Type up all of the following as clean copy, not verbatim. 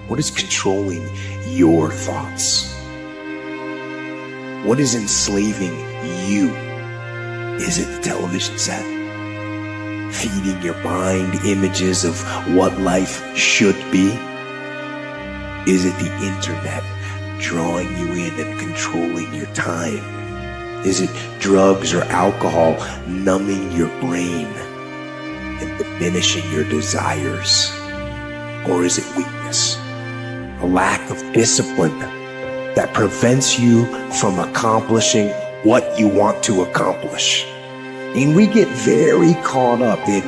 What is controlling your thoughts? What is enslaving you? Is it the television set? Feeding your mind images of what life should be? Is it the internet drawing you in and controlling your time? Is it drugs or alcohol numbing your brain and diminishing your desires? Or is it weakness? A lack of discipline that prevents you from accomplishing what you want to accomplish. And we get very caught up in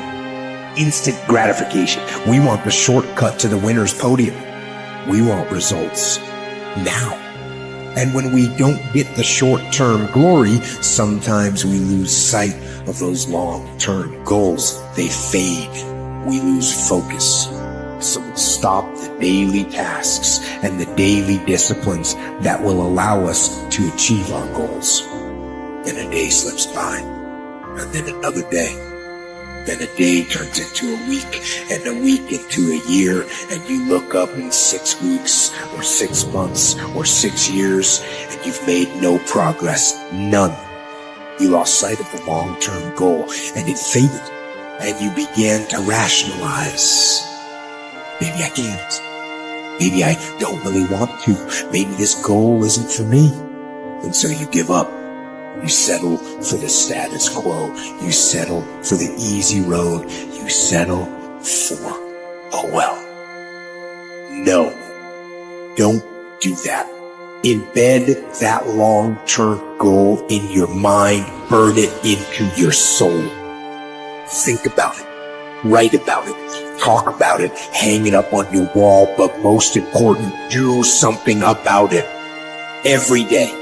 instant gratification. We want the shortcut to the winner's podium. We want results now. And when we don't get the short-term glory, sometimes we lose sight of those long-term goals. They fade. We lose focus. So stop the daily tasks and the daily disciplines that will allow us to achieve our goals. Then a day slips by, and then another day. Then a day turns into a week, and a week into a year, and you look up in 6 weeks, or 6 months, or 6 years, and you've made no progress, none. You lost sight of the long-term goal, and it faded, and you began to rationalize. Maybe I can't. Maybe I don't really want to. Maybe this goal isn't for me. And so you give up. You settle for the status quo. You settle for the easy road. You settle for, oh well. No, don't do that. Embed that long-term goal in your mind. Burn it into your soul. Think about it. Write about it. Talk about it. Hang it up on your wall. But most important, do something about it. Every day.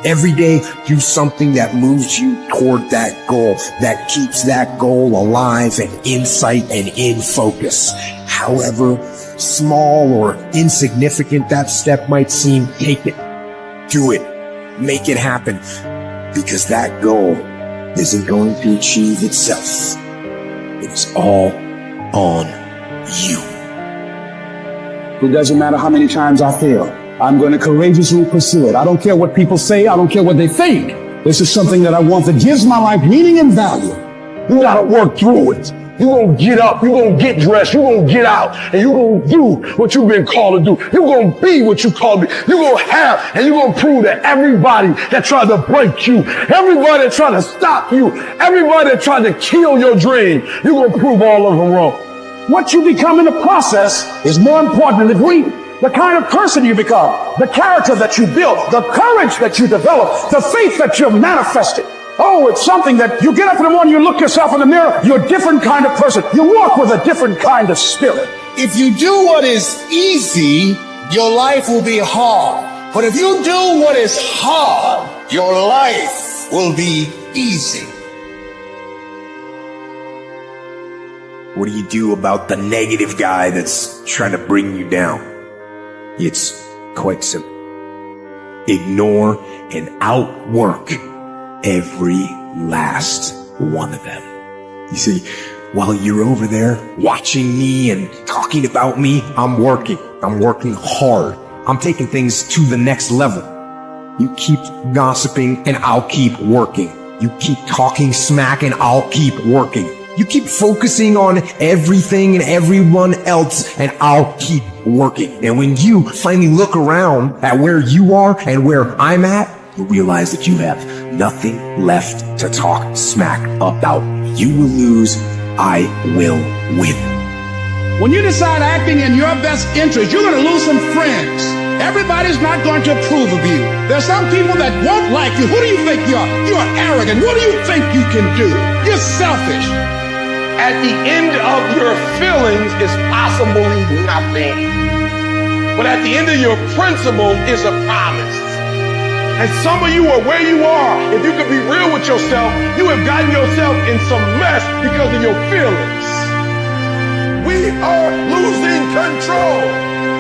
Every day, do something that moves you toward that goal, that keeps that goal alive and in sight and in focus. However small or insignificant that step might seem, take it. Do it. Make it happen. Because that goal isn't going to achieve itself. It's all on you. It doesn't matter how many times I fail. I'm going to courageously pursue it. I don't care what people say. I don't care what they think. This is something that I want that gives my life meaning and value. You got to work through it. You're going to get up. You're going to get dressed. You're going to get out. And you're going to do what you've been called to do. You're going to be what you called to be. You're going to have, and you're going to prove to everybody that tried to break you, everybody that tried to stop you, everybody that tried to kill your dream, you're going to prove all of them wrong. What you become in the process is more important than the dream. The kind of person you become, the character that you build, the courage that you develop, the faith that you're manifesting. Oh, it's something that you get up in the morning, you look yourself in the mirror, you're a different kind of person. You walk with a different kind of spirit. If you do what is easy, your life will be hard. But if you do what is hard, your life will be easy. What do you do about the negative guy that's trying to bring you down? It's quite simple. Ignore and outwork every last one of them. You see, while you're over there watching me and talking about me, I'm working. I'm working hard. I'm taking things to the next level. You keep gossiping and I'll keep working. You keep talking smack and I'll keep working. You keep focusing on everything and everyone else and I'll keep working. And when you finally look around at where you are and where I'm at, you realize that you have nothing left to talk smack about. You will lose, I will win. When you decide acting in your best interest, you're going to lose some friends. Everybody's not going to approve of you. There's some people that won't like you. Who do you think you are? You are arrogant. What do you think you can do? You're selfish. At the end of your feelings is possibly nothing. But at the end of your principle is a promise. And some of you are where you are. If you could be real with yourself, you have gotten yourself in some mess because of your feelings. We are losing control.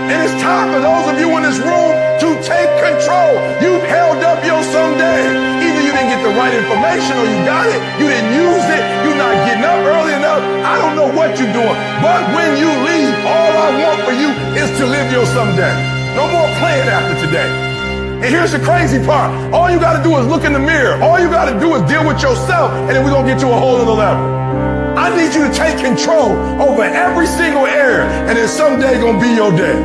And it's time for those of you in this room to take control. You held up your someday. Either you didn't get the right information or you got it. You didn't use it. You you're not getting up early enough. I don't know what you're doing. But when you leave, all I want for you is to live your someday. No more playing after today. And here's the crazy part. All you got to do is look in the mirror. All you got to do is deal with yourself, and then we're going to get to a whole other level. I need you to take control over every single area, and then someday going to be your day.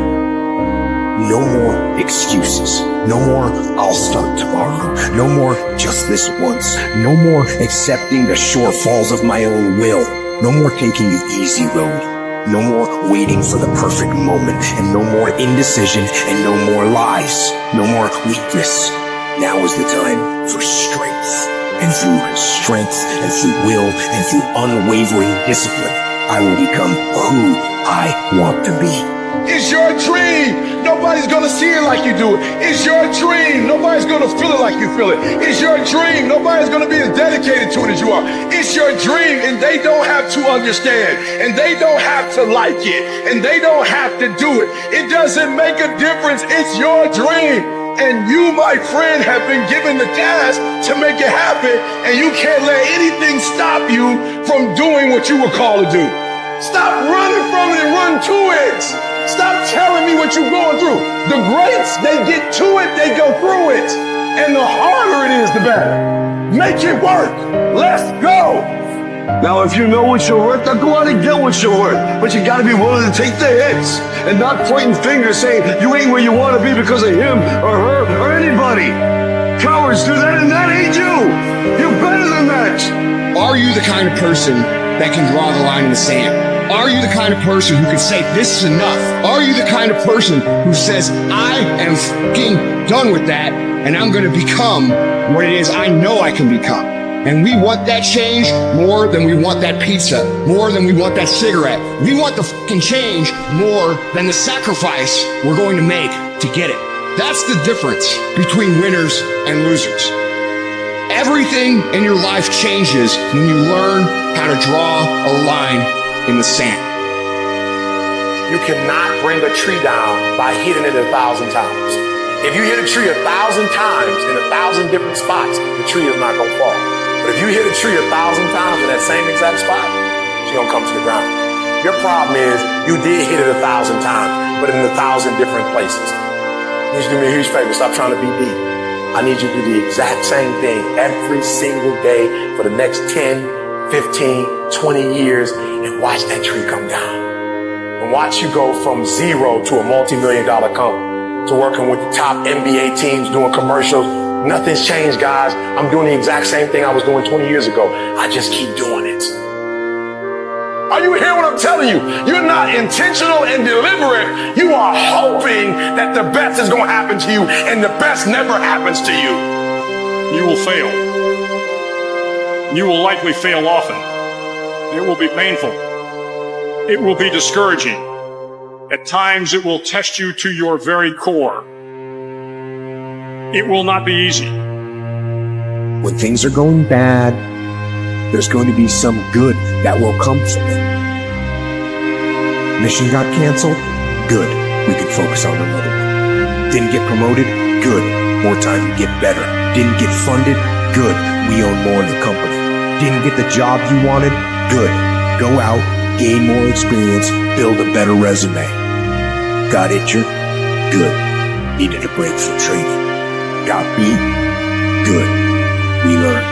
No more excuses. No more I'll start tomorrow. No more just this once. No more accepting the shortfalls of my own will. No more taking the easy road. No more waiting for the perfect moment. And no more indecision and no more lies. No more weakness. Now is the time for strength. And through strength and through will and through unwavering discipline, I will become who I want to be. It's your dream. Nobody's gonna see it like you do it. It's your dream. Nobody's gonna feel it like you feel it. It's your dream. Nobody's gonna be as dedicated to it as you are. It's your dream, and they don't have to understand, and they don't have to like it, and they don't have to do it. It doesn't make a difference. It's your dream. And you, my friend, have been given the task to make it happen, and you can't let anything stop you from doing what you were called to do. Stop running from it and run to it. Stop telling me what you're going through. The greats, they get to it, they go through it. And the harder it is, the better. Make it work. Let's go. Now, if you know what you're worth, then go out and get what you're worth. But you gotta be willing to take the hits and not pointing fingers saying you ain't where you want to be because of him or her or anybody. Cowards do that, and that ain't you. You're better than that. Are you the kind of person that can draw the line in the sand? Are you the kind of person who can say, this is enough? Are you the kind of person who says, I am fucking done with that, and I'm going to become what it is I know I can become? And we want that change more than we want that pizza, more than we want that cigarette. We want the fucking change more than the sacrifice we're going to make to get it. That's the difference between winners and losers. Everything in your life changes when you learn how to draw a line in the sand. You cannot bring a tree down by hitting it 1,000 times. If you hit a tree 1,000 times in 1,000 different spots, the tree is not going to fall. But if you hit a tree 1,000 times in that same exact spot, it's going to come to the ground. Your problem is you did hit it 1,000 times, but in 1,000 different places. I need you to do me a huge favor. Stop trying to be deep. I need you to do the exact same thing every single day for the next 10, 15, 20 years and watch that tree come down. And watch you go from zero to a multi-million-dollar company, to working with the top NBA teams, doing commercials. Nothing's changed, guys. I'm doing the exact same thing I was doing 20 years ago. I just keep doing it. Are you hearing what I'm telling you? You're not intentional and deliberate. You are hoping that the best is going to happen to you, and the best never happens to you. You will fail. You will likely fail often. It will be painful. It will be discouraging. At times, it will test you to your very core. It will not be easy. When things are going bad, there's going to be some good that will come from it. Mission got canceled? Good. We can focus on another one. Didn't get promoted? Good. More time to get better. Didn't get funded? Good. We own more in the company. Didn't get the job you wanted? Good. Go out, gain more experience, build a better resume. Got injured? Good. Needed a break from training. Got beat? Good. We learned.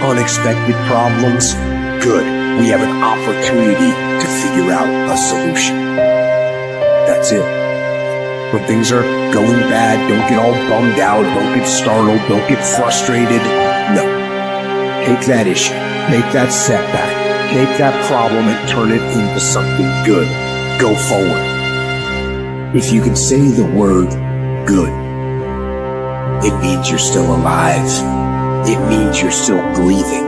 Unexpected problems? Good. We have an opportunity to figure out a solution. That's it. When things are going bad, don't get all bummed out, don't get startled, don't get frustrated. No. Take that issue, take that setback, take that problem and turn it into something good. Go forward. If you can say the word good, it means you're still alive. It means you're still breathing.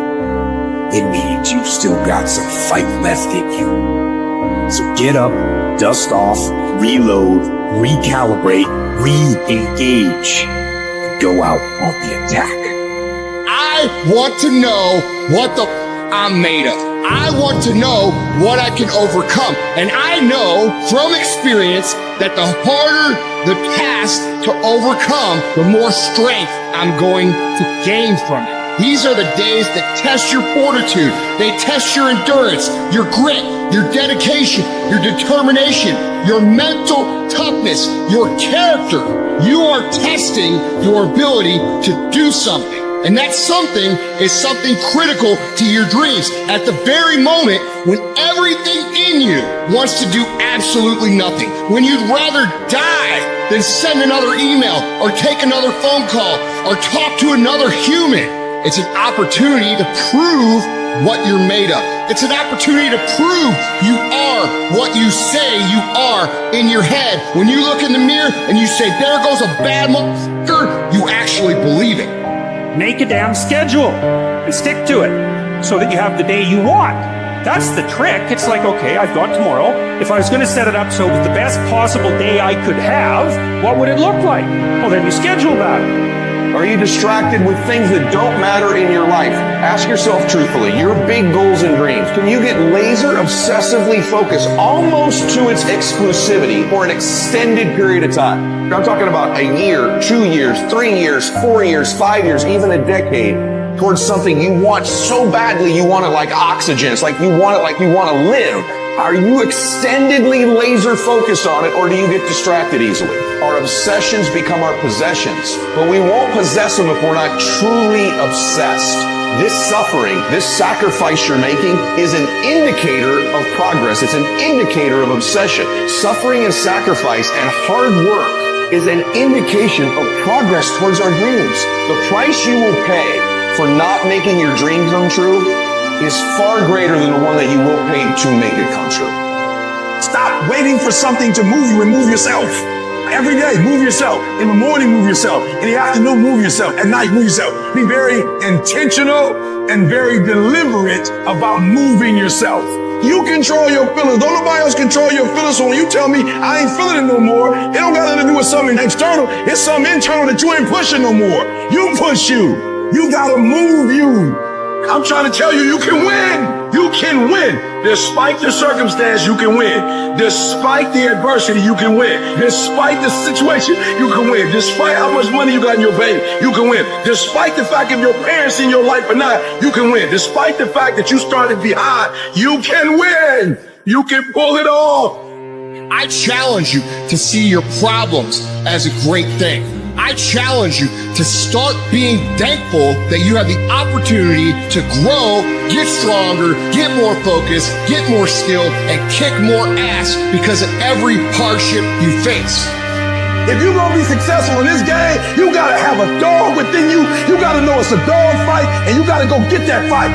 It means you've still got some fight left in you. So get up, dust off, reload, recalibrate, re-engage, and go out on the attack. I want to know what the I'm made of. I want to know what I can overcome. And I know from experience that the harder the task to overcome, the more strength I'm going to gain from it. These are the days that test your fortitude. They test your endurance, your grit, your dedication, your determination, your mental toughness, your character. You are testing your ability to do something. And that something is something critical to your dreams at the very moment when everything in you wants to do absolutely nothing. When you'd rather die than send another email or take another phone call or talk to another human. It's an opportunity to prove what you're made of. It's an opportunity to prove you are what you say you are in your head. When you look in the mirror and you say, there goes a bad motherfucker, you actually believe it. Make a damn schedule and stick to it so that you have the day you want. That's the trick. It's like, okay, I've got tomorrow. If I was going to set it up so it was the best possible day I could have, what would it look like? Well, then you schedule that. Are you distracted with things that don't matter in your life? Ask yourself truthfully, your big goals and dreams. Can you get laser obsessively focused almost to its exclusivity for an extended period of time? I'm talking about a year, 2 years, 3 years, 4 years, 5 years, even a decade towards something you want so badly you want it like oxygen. It's like you want it like you want to live. Are you extendedly laser focused on it, or do you get distracted easily? Our obsessions become our possessions, but we won't possess them if we're not truly obsessed. This suffering, this sacrifice you're making is an indicator of progress. It's an indicator of obsession. Suffering and sacrifice and hard work is an indication of progress towards our dreams. The price you will pay for not making your dreams come true is far greater than the one that you will pay to make it come true. Stop waiting for something to move you and move yourself. Every day, move yourself. In the morning, move yourself. In the afternoon, move yourself. At night, move yourself. Be very intentional and very deliberate about moving yourself. You control your feelings. Don't nobody else control your feelings. So when you tell me I ain't feeling it no more, it don't got nothing to do with something external. It's something internal that you ain't pushing no more. You push you. You gotta move you. I'm trying to tell you, you can win. You can win. Despite the circumstance, you can win. Despite the adversity, you can win. Despite the situation, you can win. Despite how much money you got in your bank, you can win. Despite the fact if your parents in your life or not, you can win. Despite the fact that you started behind, you can win. You can pull it off. I challenge you to see your problems as a great thing. I challenge you to start being thankful that you have the opportunity to grow, get stronger, get more focused, get more skilled, and kick more ass because of every hardship you face. If you're gonna be successful in this game, you gotta have a dog within you. You gotta know it's a dog fight, and you gotta go get that fight.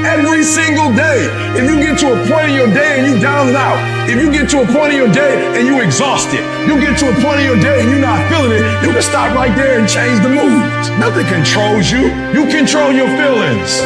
Every single day. If you get to a point in your day and you down and out, if you get to a point in your day and you exhausted, you get to a point in your day and you're not feeling it, you can stop right there and change the mood. Nothing controls you. You control your feelings.